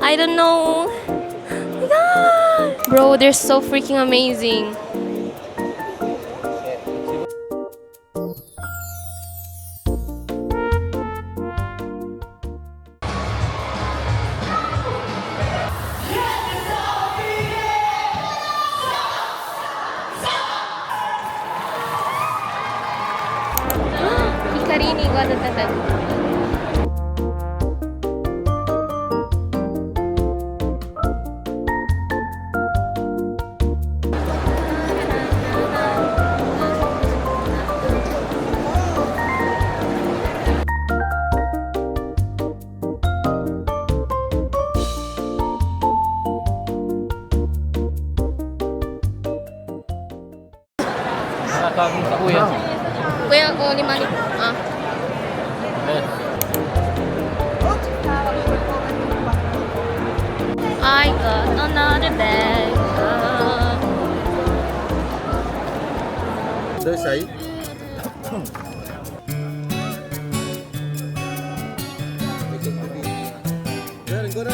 I don't know. Oh my God. Bro, they're so freaking amazing. Hikarini, guarda, aspetta. Tawagin sa kuya. Kuya, ako 5. Ah. I got another bag. Dois aí. Agora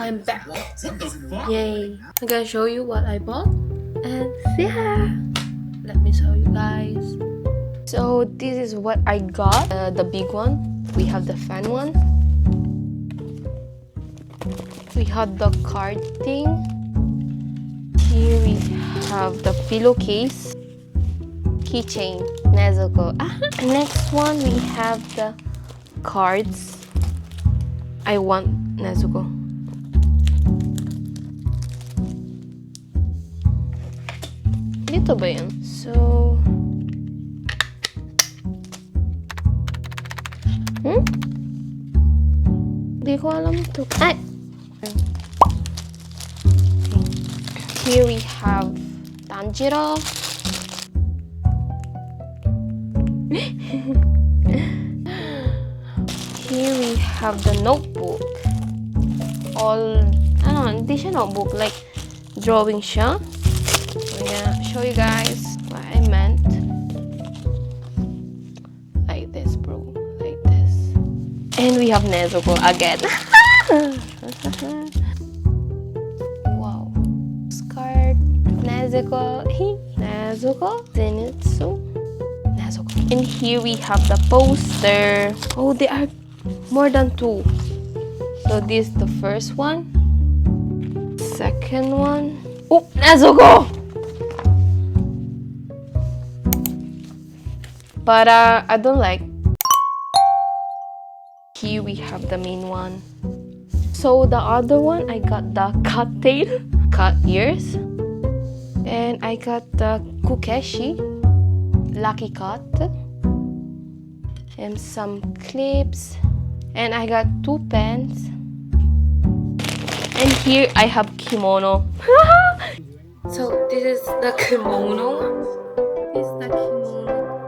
I'm back. Yay. I'm gonna show you what I bought. And yeah. Let me show you guys. So this is what I got. The big one. We have the fan one. We have the card thing. Here we have the pillowcase. Keychain. Nezuko. Next one we have the cards. I want Nezuko. Dito ba yan? So... Hindi ko alam ito. Ay! Here we have Tanjiro. Here we have the notebook. All... Ano, hindi siya notebook. Like, drawing siya. I'm gonna show you guys what I meant. Like this, bro. Like this. And we have Nezuko again. Wow. Skirt. Nezuko. Nezuko. Zenitsu. Nezuko. And here we have the poster. Oh, there are more than 2. So this is the first one. Second one. Oh, Nezuko! But I don't like. Here we have the main one. So the other one, I got the cut tail, cut ears. And I got the kukeshi, lucky cut. And some clips. And I got 2 pens. And here I have kimono. So this is the kimono. This is the kimono.